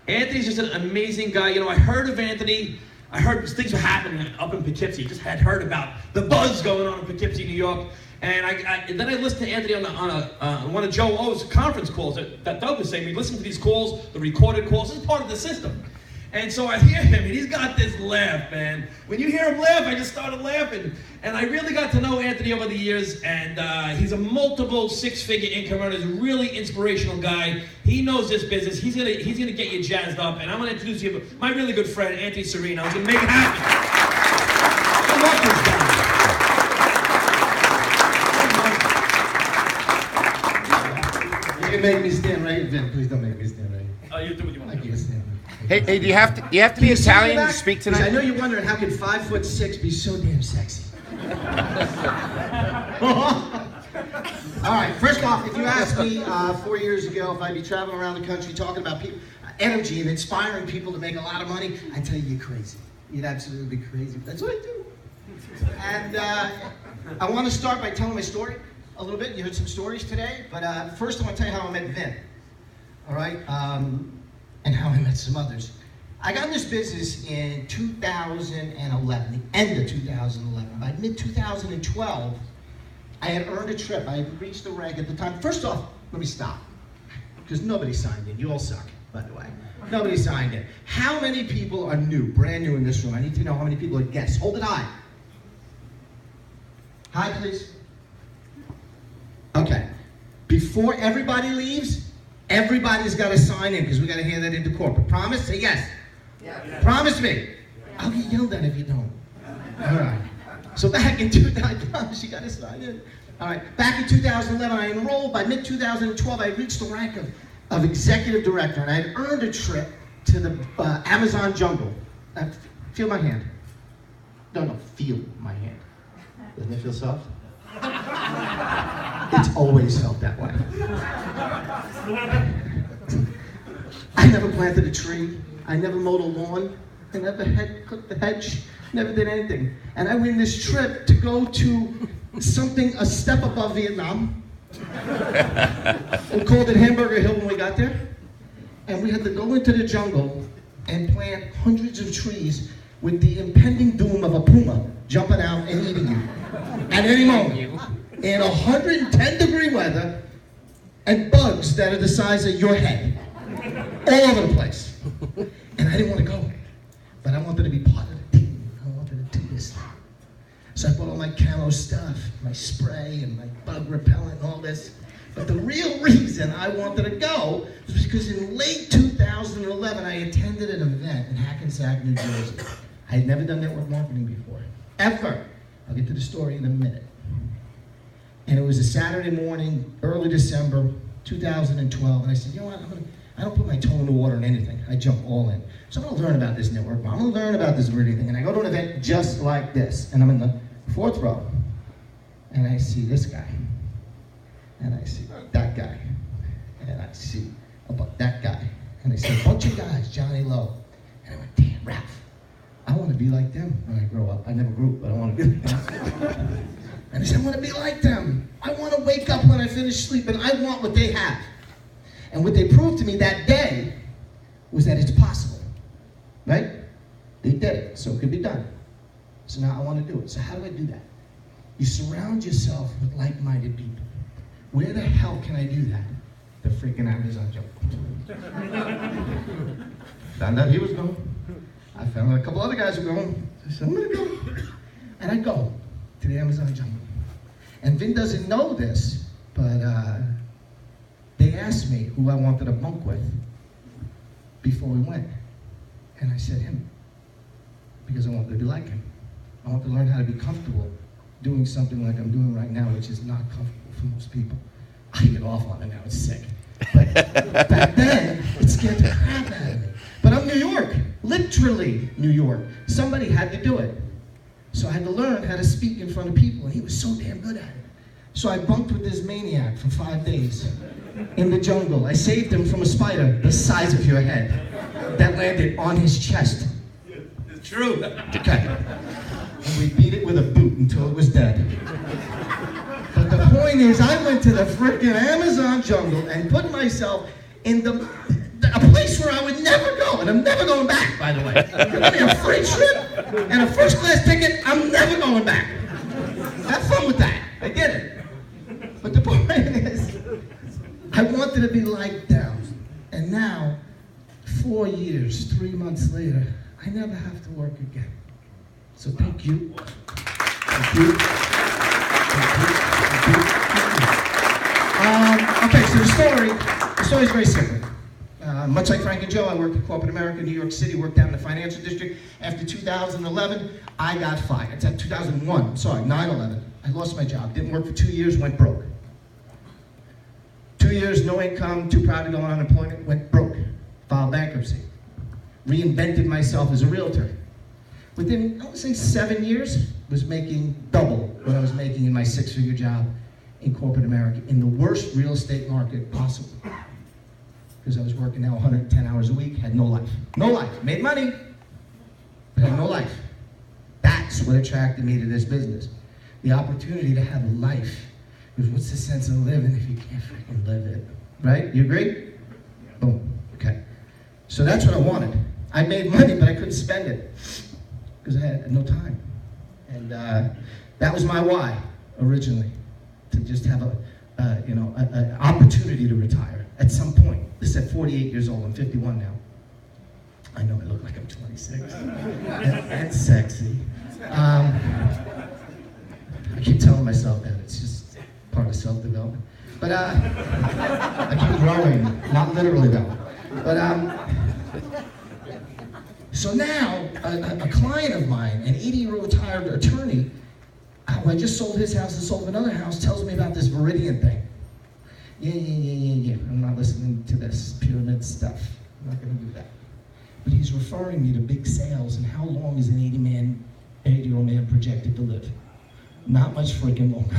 Anthony's just an amazing guy. You know, I heard of Anthony. I heard things were happening up in Poughkeepsie. Just had heard about the buzz going on in Poughkeepsie, New York. And then I listened to Anthony on one of Joe O's conference calls that Doug was saying. We listen to these calls, the recorded calls. This is part of the system. And so I hear him, and he's got this laugh, man. When you hear him laugh, I just started laughing. And I really got to know Anthony over the years, and he's a multiple six-figure income earner. He's a really inspirational guy. He knows this business. He's gonna get you jazzed up. And I'm gonna introduce you to my really good friend, Anthony Serino. He's gonna make it happen. I love this guy. You can make me stand right, Vin. Please don't make me stand right. Oh, you do what you want. I can't stand right. Hey, do you have to be Italian to speak tonight? I know you're wondering how can 5'6" be so damn sexy. All right, first off, if you asked me 4 years ago if I'd be traveling around the country talking about people, energy and inspiring people to make a lot of money, I'd tell you you're crazy. You'd absolutely be crazy, but that's what I do. And I want to start by telling my story a little bit. You heard some stories today, but first I want to tell you how I met Vin. All right? And how I met some others. I got in this business in 2011, the end of 2011. By mid-2012, I had earned a trip. I had reached the rank at the time. First off, let me stop, because nobody signed in. You all suck, by the way. Nobody signed in. How many people are new, brand new in this room? I need to know how many people are guests. Hold it high. Hi, please. Okay. Before everybody leaves, everybody's got to sign in because we got to hand that into corporate. Promise? Say yes. Yeah. Promise me. I'll get yelled at if you don't. All right. So back in 2000, I promise you got to sign in. All right. Back in 2011, I enrolled. By mid-2012, I reached the rank of executive director, and I had earned a trip to the Amazon jungle. Feel my hand. No, feel my hand. Doesn't it feel soft? It's always felt that way. I never planted a tree. I never mowed a lawn. I never clipped the hedge. Never did anything. And I win this trip to go to something a step above Vietnam. We called it Hamburger Hill when we got there. And we had to go into the jungle and plant hundreds of trees with the impending doom of a puma jumping out and eating you at any moment. In 110-degree weather, and bugs that are the size of your head, all over the place. And I didn't want to go, but I wanted to be part of the team. I wanted to do this thing. So I bought all my camo stuff, my spray and my bug repellent and all this. But the real reason I wanted to go was because in late 2011, I attended an event in Hackensack, New Jersey. I had never done network marketing before, ever. I'll get to the story in a minute. And it was a Saturday morning, early December, 2012, and I said, you know what, I don't put my toe in the water in anything. I jump all in. So I'm gonna learn about this network. I'm gonna learn about this really thing. And I go to an event just like this, and I'm in the fourth row, and I see this guy, and I see that guy, and I see about that guy, and I see a bunch of guys, Johnny Lowe, and I went, damn, Ralph, I want to be like them when I grow up. I never grew up, but I want to be like them. And I said, I want to be like them. I want to wake up when I finish sleeping. I want what they have. And what they proved to me that day was that it's possible, right? They did it, so it could be done. So now I want to do it. So how do I do that? You surround yourself with like-minded people. Where the hell can I do that? The freaking Amazon jungle. Found out he was going. I found out a couple other guys were going. I said, I'm going to go. And I go to the Amazon jungle. And Vin doesn't know this, but they asked me who I wanted to bunk with before we went. And I said him, because I wanted to be like him. I want to learn how to be comfortable doing something like I'm doing right now, which is not comfortable for most people. I get off on it now, it's sick. But back then, it scared the crap out of me. But I'm New York, literally New York. Somebody had to do it. So I had to learn how to speak in front of people, and he was so damn good at it. So I bunked with this maniac for 5 days in the jungle. I saved him from a spider the size of your head that landed on his chest. It's true. Okay. And we beat it with a boot until it was dead. But the point is, I went to the frickin' Amazon jungle and put myself in a place where I would never go and I'm never going back, by the way. You're getting a free trip and a first class ticket, I'm never going back. Have fun with that. I get it. But the point is, I wanted to be like them. And now, 4 years, 3 months later, I never have to work again. So thank you. Thank you. Thank you. Okay, so the story is very simple. Much like Frank and Joe, I worked at corporate America, New York City, worked down in the financial district. After 2011, I got fired. It's at 2001, sorry, 9/11. I lost my job, didn't work for 2 years, went broke. 2 years, no income, too proud to go on unemployment, went broke. Filed bankruptcy. Reinvented myself as a realtor. Within, I would say 7 years, was making double what I was making in my 6-figure job in corporate America, in the worst real estate market possible. Because I was working now 110 hours a week, had no life. No life. Made money, but had no life. That's what attracted me to this business. The opportunity to have a life. Because what's the sense of living if you can't freaking live it? Right? You agree? Boom. Okay. So that's what I wanted. I made money, but I couldn't spend it. Because I had no time. And that was my why, originally. To just have an opportunity to retire at some point. This is at 48 years old. I'm 51 now. I know I look like I'm 26. and sexy. I keep telling myself that. It's just part of self-development. But I keep growing. Not literally, though. But so now, a client of mine, an 80-year-old retired attorney, who I just sold his house and sold another house, tells me about this Viridian thing. Yeah. I'm not listening to this pyramid stuff. I'm not going to do that. But he's referring me to big sales and how long is an 80-year-old man projected to live? Not much freaking longer.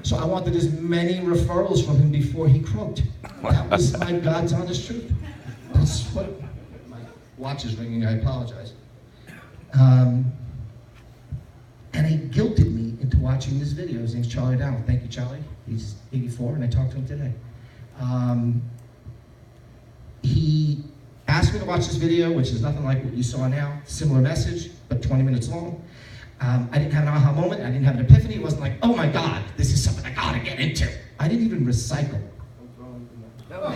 So I wanted as many referrals from him before he croaked. That was my God's honest truth. That's what... My watch is ringing, I apologize. And he guilted me into watching this video. His name's Charlie O'Donnell. Thank you, Charlie. He's 84, and I talked to him today. He asked me to watch this video, which is nothing like what you saw now. Similar message, but 20 minutes long. I didn't have an aha moment. I didn't have an epiphany. It wasn't like, oh my God, this is something I gotta get into. I didn't even recycle. All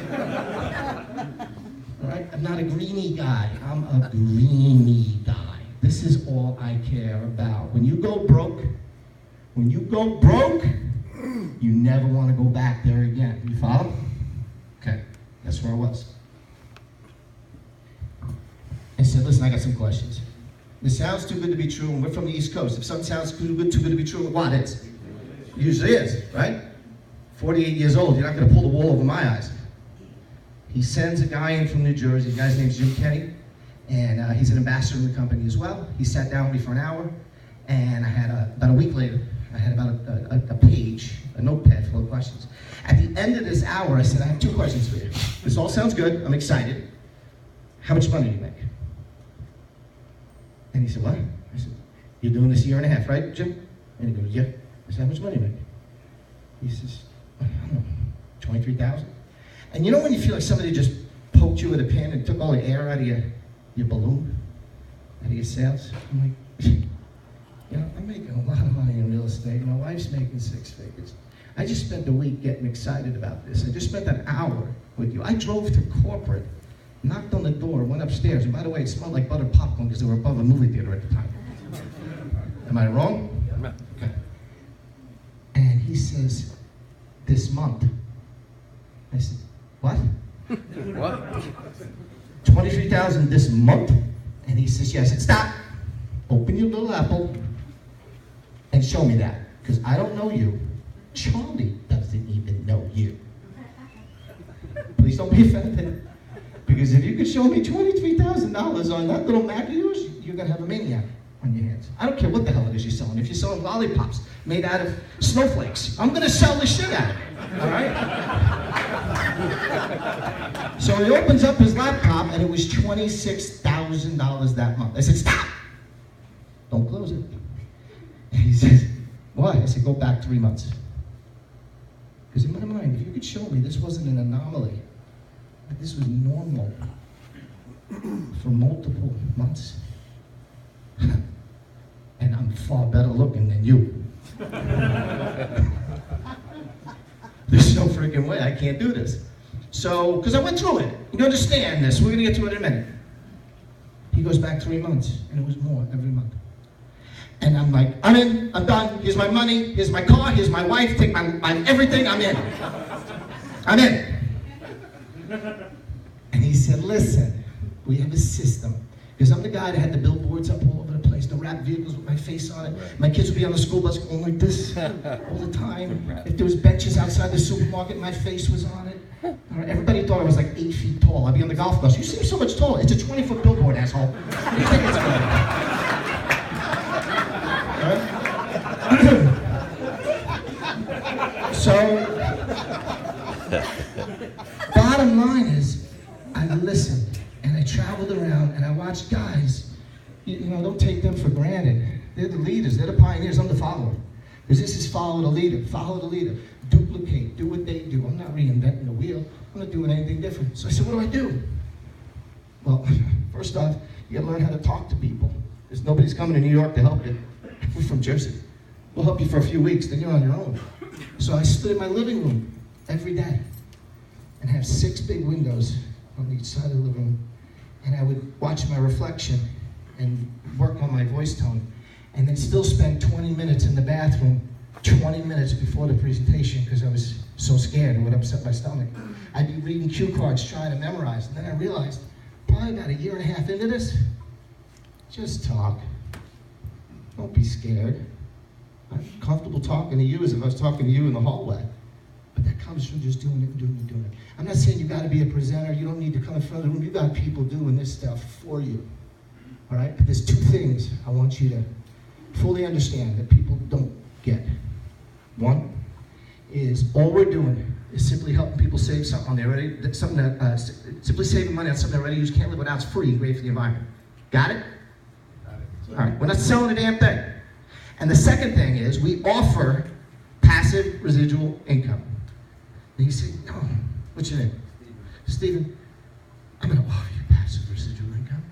right? I'm not a greenie guy. I'm a greenie guy. This is all I care about. When you go broke, you never want to go back there again. You follow? Okay, that's where I was. I said, listen, I got some questions. This sounds too good to be true, and we're from the East Coast. If something sounds too good to be true, what is? It usually is, right? 48 years old, you're not going to pull the wool over my eyes. He sends a guy in from New Jersey. The guy's name's Jim Kenny, and he's an ambassador in the company as well. He sat down with me for an hour, and I had about a week later, I had about a page, a notepad full of questions. At the end of this hour, I said, I have 2 questions for you. This all sounds good. I'm excited. How much money do you make? And he said, what? I said, you're doing this 1.5 years, right, Jim? And he goes, yeah. I said, how much money do you make? He says, I don't know, 23,000. And you know when you feel like somebody just poked you with a pin and took all the air out of your balloon, out of your sails? I'm like, you know, I'm making a lot of money in real estate. My wife's making 6 figures. I just spent a week getting excited about this. I just spent an hour with you. I drove to corporate, knocked on the door, went upstairs. And by the way, it smelled like buttered popcorn because they were above a movie theater at the time. Am I wrong? Okay. And he says, this month. I said, what? What? 23,000 this month? And he says, yes. I said, stop. Open your little apple and show me that. Because I don't know you. Charlie doesn't even know you. Please don't be offended. Because if you could show me $23,000 on that little Mac of yours, you're going to have a maniac on your hands. I don't care what the hell it is you're selling. If you're selling lollipops made out of snowflakes, I'm going to sell the shit out of it. All right? So he opens up his laptop, and it was $26,000 that month. I said, stop! Don't close it. And he says, why? I said, go back 3 months. Because in my mind, if you could show me this wasn't an anomaly, but this was normal. for multiple months. And I'm far better looking than you. There's no freaking way I can't do this. So, because I went through it. You understand this. We're going to get to it in a minute. He goes back 3 months, and it was more every month. And I'm like, I'm in, I'm done. Here's my money, here's my car, here's my wife, take my everything, I'm in. I'm in. And he said, listen, we have a system. Because I'm the guy that had the billboards up all over the place, the wrapped vehicles with my face on it. My kids would be on the school bus going like this all the time. If there was benches outside the supermarket, my face was on it. Everybody thought I was like 8 feet tall. I'd be on the golf bus. You seem so much taller. It's a 20-foot billboard, asshole. You think it's good? So, bottom line is, I listened. And I traveled around and I watched guys, you know, don't take them for granted. They're the leaders, they're the pioneers, I'm the follower. Because this is follow the leader, duplicate, do what they do. I'm not reinventing the wheel, I'm not doing anything different. So I said, what do? Well, first off, you gotta learn how to talk to people. Because nobody's coming to New York to help you. We're from Jersey. We'll help you for a few weeks, then you're on your own. So I stood in my living room every day and have 6 big windows on each side of the living room. And I would watch my reflection and work on my voice tone, and then still spend 20 minutes in the bathroom, 20 minutes before the presentation, because I was so scared it would upset my stomach. I'd be reading cue cards, trying to memorize, and then I realized, probably about 1.5 years into this, just talk. Don't be scared. I'm comfortable talking to you as if I was talking to you in the hallway. But that comes from just doing it and doing it and doing it. I'm not saying you got to be a presenter. You don't need to come in front of the room. You got people doing this stuff for you. All right? But there's 2 things I want you to fully understand that people don't get. One is all we're doing is simply helping people save something on there already. Something that simply saving money on something they already use, can't live without. It's free and great for the environment. Got it? All right. We're not selling a damn thing. And the second thing is we offer passive residual income. And you say, oh, what's your name? Stephen, I'm going to offer you passive residual income.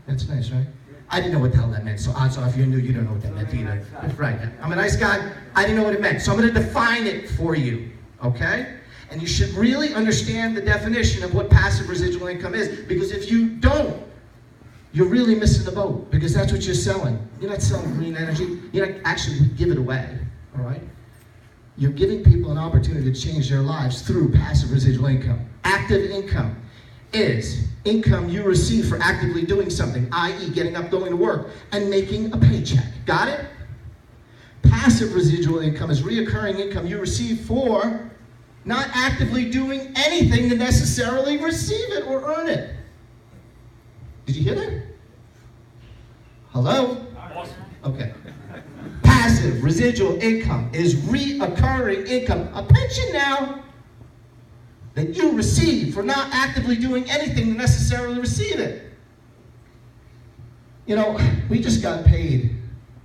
That's nice, right? I didn't know what the hell that meant, so odds are if you're new, you don't know what that meant either. Right, I'm a nice guy, I didn't know what it meant, so I'm going to define it for you, okay? And you should really understand the definition of what passive residual income is, because if you don't, you're really missing the boat, because that's what you're selling. You're not selling green energy, you're not actually give it away, all right? You're giving people an opportunity to change their lives through passive residual income. Active income is income you receive for actively doing something, i.e. getting up, going to work, and making a paycheck. Got it? Passive residual income is reoccurring income you receive for not actively doing anything to necessarily receive it or earn it. Did you hear that? Hello? Okay. Passive residual income is reoccurring income, a pension now, that you receive for not actively doing anything to necessarily receive it. You know, we just got paid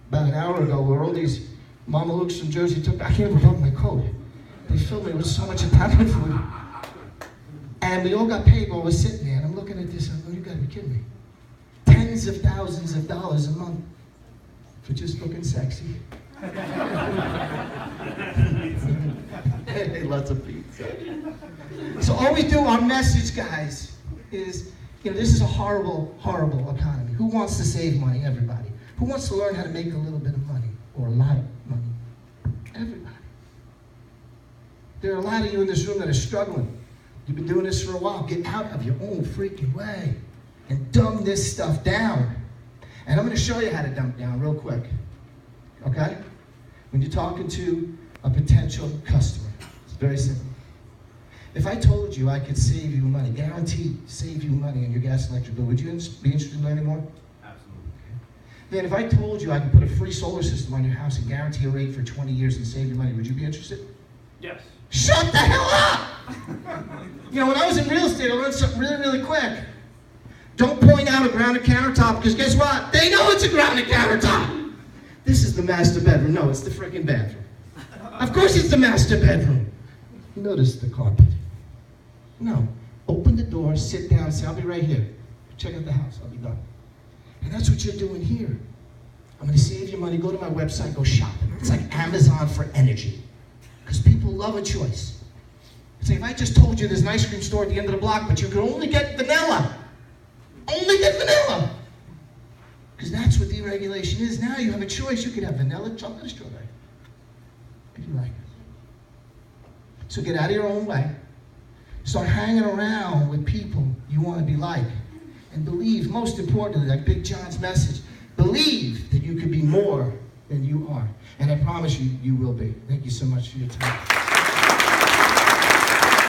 about an hour ago where all these Mama Luke's from Jersey took, I can't even open my coat. They filled me with so much Italian food. And we all got paid while we're sitting there, and I'm looking at this, and I'm going, you gotta be kidding me. Tens of thousands of dollars a month for just looking sexy. Hey, lots of pizza. So all we do, our message, guys, is, you know, this is a horrible, horrible economy. Who wants to save money? Everybody. Who wants to learn how to make a little bit of money or a lot of money? Everybody. There are a lot of you in this room that are struggling. You've been doing this for a while. Get out of your own freaking way and dumb this stuff down. And I'm going to show you how to dumb it down real quick. Okay? When you're talking to a potential customer, it's very simple. If I told you I could save you money, guaranteed save you money on your gas and electric bill, would you be interested in learning more? Absolutely. Then if I told you I could put a free solar system on your house and guarantee a rate for 20 years and save you money, would you be interested? Yes. Shut the hell up! You know, when I was in real estate, I learned something really, really quick. Don't point out a grounded countertop, because guess what? They know it's a grounded countertop. This is the master bedroom. No, it's the freaking bathroom. Of course it's the master bedroom. Notice the carpet. No. Open the door, sit down, say, I'll be right here. Check out the house. I'll be done. And that's what you're doing here. I'm going to save you money. Go to my website. Go shopping. It's like Amazon for energy. Because people love a choice. It's like if I just told you there's an ice cream store at the end of the block, but you can only get vanilla. Only get vanilla. Because that's what deregulation is. Now you have a choice. You could have vanilla, chocolate, or strawberry. If you like. So get out of your own way. Start hanging around with people you want to be like. And believe, most importantly, like Big John's message, believe that you could be more than you are. And I promise you, you will be. Thank you so much for your time.